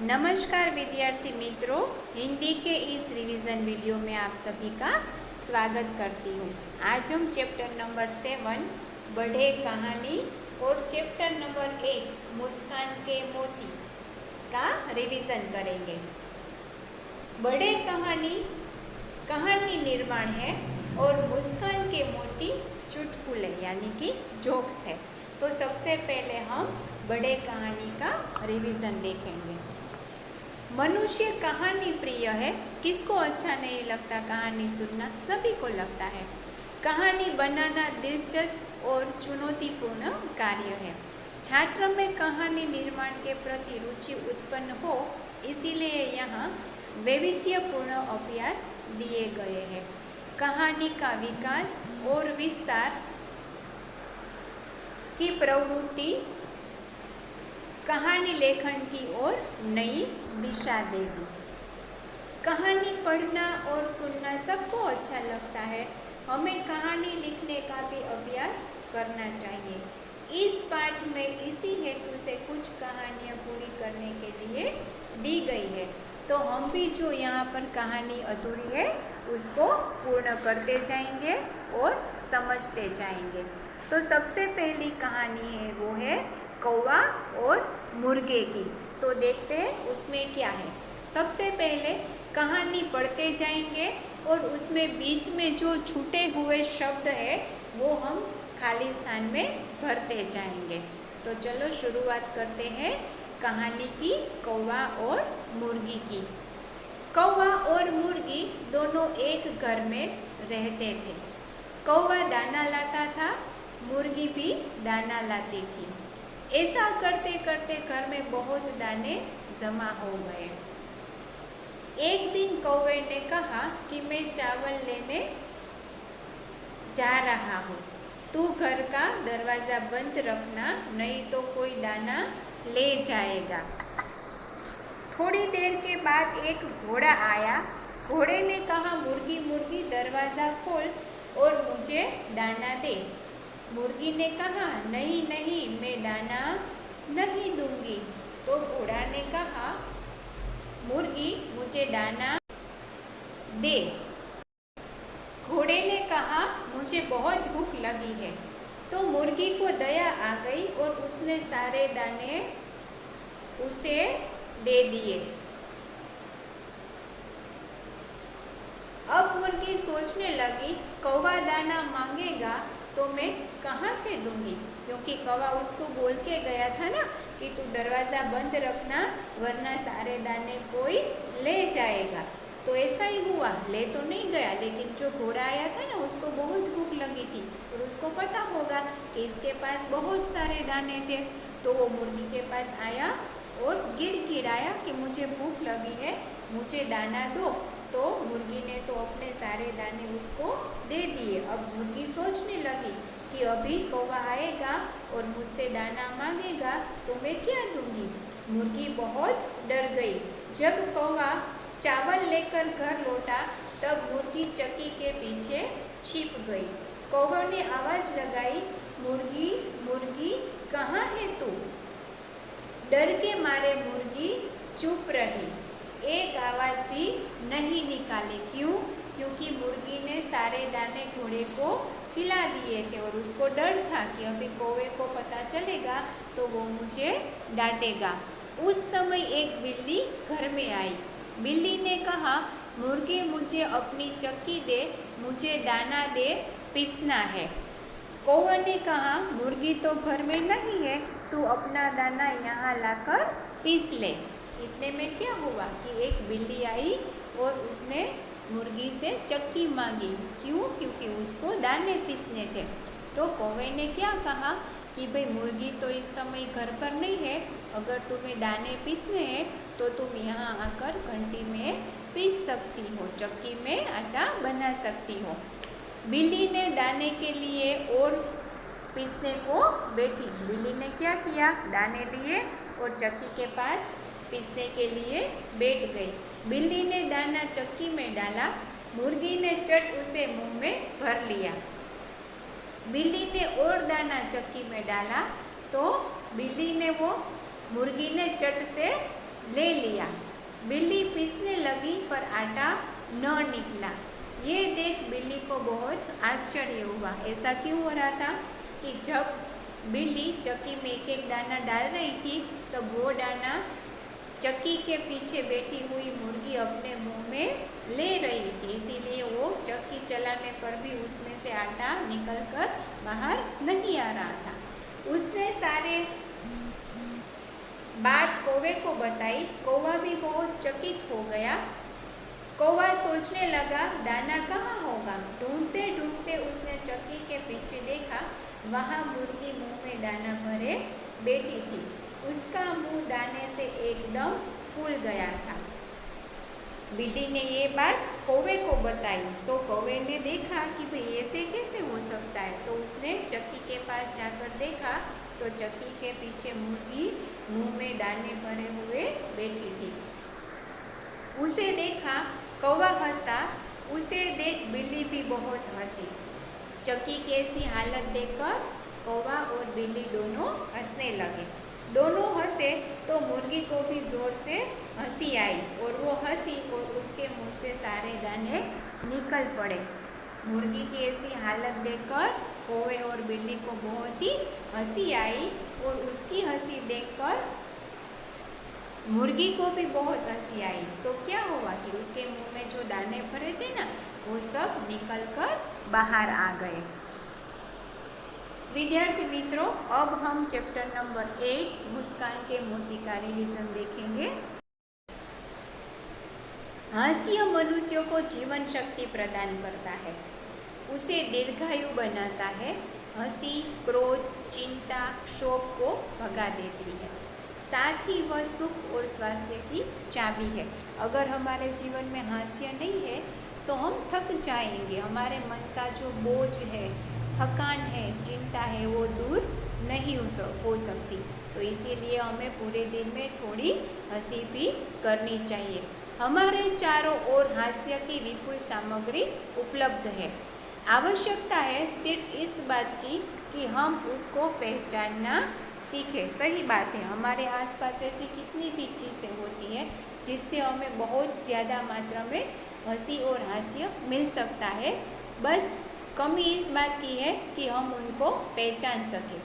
नमस्कार विद्यार्थी मित्रों, हिंदी के इस रिवीजन वीडियो में आप सभी का स्वागत करती हूँ। आज हम चैप्टर नंबर 7 बढ़े कहानी और चैप्टर नंबर 8 मुस्कान के मोती का रिवीजन करेंगे। बढ़े कहानी निर्माण है और मुस्कान के मोती चुटकुले यानी कि जोक्स है। तो सबसे पहले हम बढ़े कहानी का रिवीजन देखेंगे। मनुष्य कहानी प्रिय है। किसको अच्छा नहीं लगता कहानी सुनना? सभी को लगता है। कहानी बनाना दिलचस्प और चुनौतीपूर्ण कार्य है। छात्र में कहानी निर्माण के प्रति रुचि उत्पन्न हो, इसीलिए यहाँ वैविध्यपूर्ण अभ्यास दिए गए हैं। कहानी का विकास और विस्तार की प्रवृत्ति कहानी लेखन की ओर नई दिशा देगी। कहानी पढ़ना और सुनना सबको अच्छा लगता है। हमें कहानी लिखने का भी अभ्यास करना चाहिए। इस पाठ में इसी हेतु से कुछ कहानियाँ पूरी करने के लिए दी गई है। तो हम भी जो यहाँ पर कहानी अधूरी है उसको पूर्ण करते जाएंगे और समझते जाएंगे। तो सबसे पहली कहानी है वो है कौवा और मुर्गे की। तो देखते हैं उसमें क्या है। सबसे पहले कहानी पढ़ते जाएंगे और उसमें बीच में जो छूटे हुए शब्द है वो हम खाली स्थान में भरते जाएंगे। तो चलो शुरुआत करते हैं कहानी की कौवा और मुर्गी की। कौवा और मुर्गी दोनों एक घर में रहते थे। कौवा दाना लाता था, मुर्गी भी दाना लाती थी। ऐसा करते करते घर में बहुत दाने जमा हो गए। एक दिन कौवे ने कहा कि मैं चावल लेने जा रहा हूँ, तू घर का दरवाज़ा बंद रखना, नहीं तो कोई दाना ले जाएगा। थोड़ी देर के बाद एक घोड़ा आया। घोड़े ने कहा, मुर्गी मुर्गी दरवाज़ा खोल और मुझे दाना दे। मुर्गी ने कहा, नहीं नहीं, मैं दाना नहीं दूंगी। तो घोड़ा ने कहा, मुर्गी मुझे दाना दे। घोड़े ने कहा, मुझे बहुत भूख लगी है। तो मुर्गी को दया आ गई और उसने सारे दाने उसे दे दिए। अब मुर्गी सोचने लगी, कौवा दाना मांगेगा तो मैं कहाँ से दूंगी, क्योंकि कौवा उसको बोल के गया था ना कि तू दरवाज़ा बंद रखना वरना सारे दाने कोई ले जाएगा। तो ऐसा ही हुआ, ले तो नहीं गया, लेकिन जो घोड़ा आया था ना उसको बहुत भूख लगी थी और उसको पता होगा कि इसके पास बहुत सारे दाने थे। तो वो मुर्गी के पास आया और गिड़गिड़ाया कि मुझे भूख लगी है, मुझे दाना दो। तो मुर्गी ने तो अपने सारे दाने उसको दे दिए। अब मुर्गी सोचने लगी कि अभी कौवा आएगा और मुझसे दाना मांगेगा तो मैं क्या दूंगी। मुर्गी बहुत डर गई। जब कौवा चावल लेकर घर लौटा तब मुर्गी चक्की के पीछे छिप गई। कौवा ने आवाज़ लगाई, मुर्गी मुर्गी कहाँ है तू? डर के मारे मुर्गी चुप रही, एक आवाज़ भी नहीं निकाली। क्यों? क्योंकि मुर्गी ने सारे दाने घोड़े को खिला दिए थे और उसको डर था कि अभी कौवे को पता चलेगा तो वो मुझे डांटेगा। उस समय एक बिल्ली घर में आई। बिल्ली ने कहा, मुर्गी मुझे अपनी चक्की दे, मुझे दाना दे, पीसना है। कौवा ने कहा, मुर्गी तो घर में नहीं है, तू अपना दाना यहाँ लाकर पीस ले। इतने में क्या हुआ कि एक बिल्ली आई और उसने मुर्गी से चक्की मांगी। क्यों? क्योंकि उसको दाने पीसने थे। तो कौवे ने क्या कहा कि भाई मुर्गी तो इस समय घर पर नहीं है, अगर तुम्हें दाने पीसने हैं तो तुम यहाँ आकर घंटी में पीस सकती हो, चक्की में आटा बना सकती हो। बिल्ली ने दाने के लिए और पीसने को बैठी। बिल्ली ने क्या किया, दाने लिए और चक्की के पास पीसने के लिए बैठ गई। बिल्ली ने दाना चक्की में डाला, मुर्गी ने चट उसे मुंह में भर लिया। बिल्ली ने और दाना चक्की में डाला तो बिल्ली ने वो मुर्गी ने चट से ले लिया। बिल्ली पीसने लगी पर आटा न निकला। ये देख बिल्ली को बहुत आश्चर्य हुआ। ऐसा क्यों हो रहा था कि जब बिल्ली चक्की में एक एक दाना डाल रही थी तब वो दाना चक्की के पीछे बैठी हुई मुर्गी अपने मुंह में ले रही थी, इसीलिए वो चक्की चलाने पर भी उसमें से आटा निकलकर बाहर नहीं आ रहा था। उसने सारे बात कौवे को बताई। कौवा भी बहुत चकित हो गया। कौवा सोचने लगा दाना कहाँ होगा। ढूंढते ढूंढते उसने चक्की के पीछे देखा, वहाँ मुर्गी मुंह में दाना भरे बैठी थी। उसका मुंह दाने से एकदम फूल गया था। बिल्ली ने ये बात कौवे को बताई तो कौवे ने देखा कि भाई ऐसे कैसे हो सकता है, तो उसने चक्की के पास जाकर देखा तो चक्की के पीछे मुर्गी मुंह में दाने भरे हुए बैठी थी। उसे देखा, कौवा हंसा। उसे देख बिल्ली भी बहुत हंसी। चक्की की ऐसी हालत देखकर कौवा और बिल्ली दोनों हंसने लगे। दोनों हंसे तो मुर्गी को भी जोर से हंसी आई और वो हंसी और उसके मुंह से सारे दाने निकल पड़े। मुर्गी की ऐसी हालत देखकर कौवे और बिल्ली को बहुत ही हंसी आई और उसकी हंसी देखकर मुर्गी को भी बहुत हंसी आई। तो क्या हुआ कि उसके मुंह में जो दाने भरे थे ना, वो सब निकलकर बाहर आ गए। विद्यार्थी मित्रों, अब हम चैप्टर नंबर 8 मुस्कान के मोती का रिवीजन देखेंगे। हास्य मनुष्य को जीवन शक्ति प्रदान करता है, उसे दीर्घायु बनाता है। हंसी, क्रोध, चिंता, शोक को भगा देती है। साथ ही वह सुख और स्वास्थ्य की चाबी है। अगर हमारे जीवन में हास्य नहीं है तो हम थक जाएंगे। हमारे मन का जो बोझ है, थकान है, चिंता है, वो दूर नहीं हो सकती। तो इसीलिए हमें पूरे दिन में थोड़ी हंसी भी करनी चाहिए। हमारे चारों ओर हास्य की विपुल सामग्री उपलब्ध है। आवश्यकता है सिर्फ इस बात की कि हम उसको पहचानना सीखें। सही बात है, हमारे आसपास ऐसी कितनी भी चीज़ें होती हैं जिससे हमें बहुत ज़्यादा मात्रा में हंसी और हास्य मिल सकता है। बस कमी इस बात की है कि हम उनको पहचान सकें।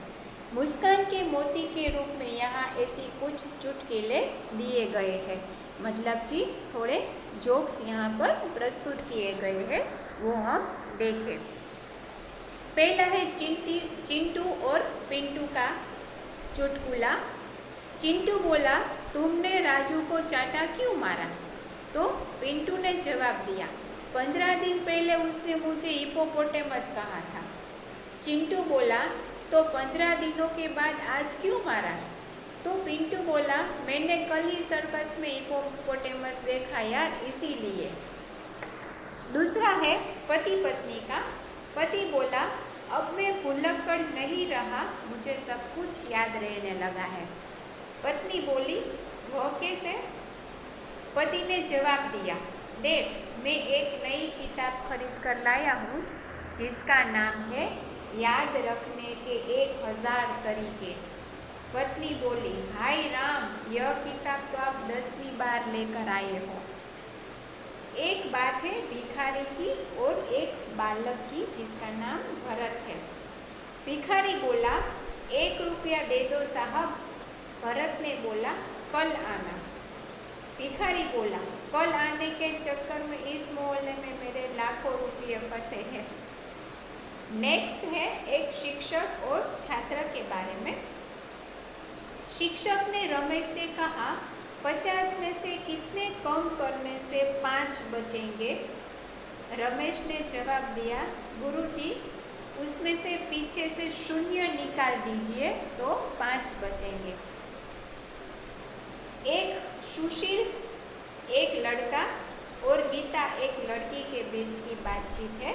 मुस्कान के मोती के रूप में यहाँ ऐसी कुछ चुटकुले दिए गए हैं, मतलब कि थोड़े जोक्स यहाँ पर प्रस्तुत किए गए हैं, वो हम देखें। पहला है चिंटू और पिंटू का चुटकुला। चिंटू बोला, तुमने राजू को चाटा क्यों मारा? तो पिंटू ने जवाब दिया, 15 दिन पहले उसने मुझे हिप्पोपोटेमस कहा था। चिंटू बोला, तो 15 दिनों के बाद आज क्यों मारा? तो पिंटू बोला, मैंने कल ही सर्कस में हिप्पोपोटेमस देखा यार, इसीलिए। दूसरा है पति पत्नी का। पति बोला, अब मैं भुलक्कड़ नहीं रहा, मुझे सब कुछ याद रहने लगा है। पत्नी बोली, वह कैसे? पति ने जवाब दिया, देख, मैं एक नई किताब खरीद कर लाया हूँ जिसका नाम है याद रखने के 1000 तरीके। पत्नी बोली, हाय राम, यह किताब तो आप 10वीं बार लेकर आए हो। एक बात है भिखारी की और एक बालक की जिसका नाम भरत है। भिखारी बोला, 1 रुपया दे दो साहब। भरत ने बोला, कल आना। भिखारी बोला, कल आने के चक्कर में इस मोहल्ले में मेरे लाखों रुपये फंसे हैं। नेक्स्ट है एक शिक्षक और छात्र के बारे में। शिक्षक ने रमेश से कहा, 50 में से कितने कम करने से 5 बचेंगे? रमेश ने जवाब दिया, गुरुजी, उसमें से पीछे से 0 निकाल दीजिए तो 5 बचेंगे। एक सुशील एक लड़का और गीता एक लड़की के बीच की बातचीत है।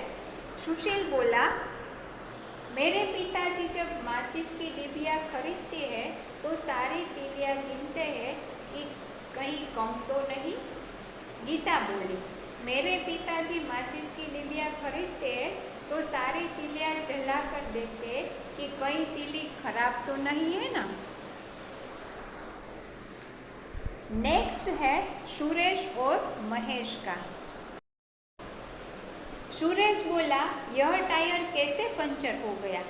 सुशील बोला, मेरे पिताजी जब माचिस की डिबिया खरीदते हैं तो सारी तीलियां गिनते हैं कि कहीं कम तो नहीं। गीता बोली, मेरे पिताजी माचिस की डिबिया खरीदते हैं तो सारी तीलियां जला कर देखते हैं कि कहीं तीली खराब तो नहीं है ना। नेक्स्ट है सुरेश और महेश का। सुरेश बोला, यह टायर कैसे पंचर हो गया?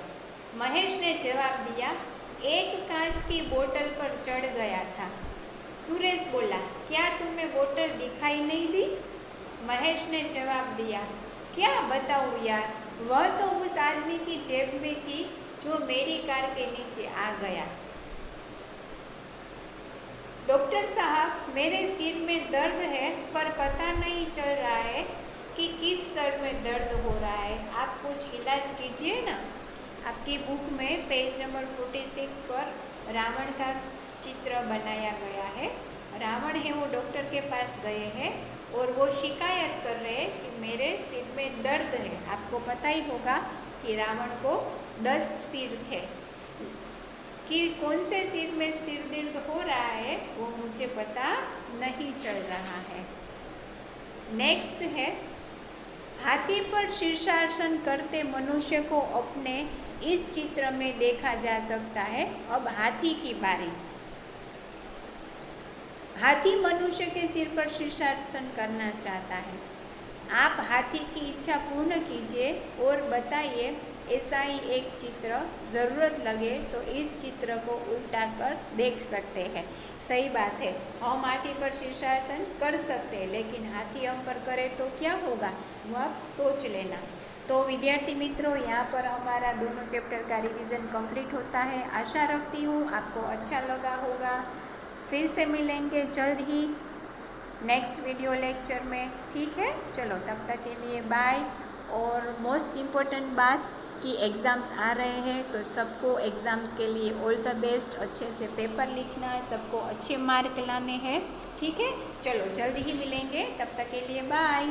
महेश ने जवाब दिया, एक कांच की बोतल पर चढ़ गया था। सुरेश बोला, क्या तुम्हें बोतल दिखाई नहीं दी? महेश ने जवाब दिया, क्या बताऊँ यार, वह तो उस आदमी की जेब में थी जो मेरी कार के नीचे आ गया। डॉक्टर साहब, मेरे सिर में दर्द है पर पता नहीं चल रहा है कि किस सर में दर्द हो रहा है। आप कुछ इलाज कीजिए ना। आपकी बुक में पेज नंबर 46 पर रावण का चित्र बनाया गया है। रावण है वो डॉक्टर के पास गए हैं और वो शिकायत कर रहे हैं कि मेरे सिर में दर्द है। आपको पता ही होगा कि रावण को 10 सिर थे, कि कौन से सिर में सिर दर्द हो रहा है वो मुझे पता नहीं चल रहा है। नेक्स्ट है, हाथी पर शीर्षासन करते मनुष्य को अपने इस चित्र में देखा जा सकता है। अब हाथी की बारी। हाथी मनुष्य के सिर पर शीर्षासन करना चाहता है। आप हाथी की इच्छा पूर्ण कीजिए और बताइए ऐसा ही एक चित्र ज़रूरत लगे तो इस चित्र को उल्टा कर देख सकते हैं। सही बात है, हम हाथी पर शीर्षासन कर सकते हैं, लेकिन हाथी हम पर करे तो क्या होगा वो आप सोच लेना। तो विद्यार्थी मित्रों, यहाँ पर हमारा दोनों चैप्टर का रिवीजन कंप्लीट होता है। आशा रखती हूँ आपको अच्छा लगा होगा। फिर से मिलेंगे जल्द ही नेक्स्ट वीडियो लेक्चर में, ठीक है? चलो, तब तक के लिए बाय। और मोस्ट इम्पोर्टेंट बात कि एग्ज़ाम्स आ रहे हैं तो सबको एग्ज़ाम्स के लिए ऑल द बेस्ट। अच्छे से पेपर लिखना है, सबको अच्छे मार्क लाने हैं, ठीक है? चलो, जल्द ही मिलेंगे, तब तक के लिए बाय।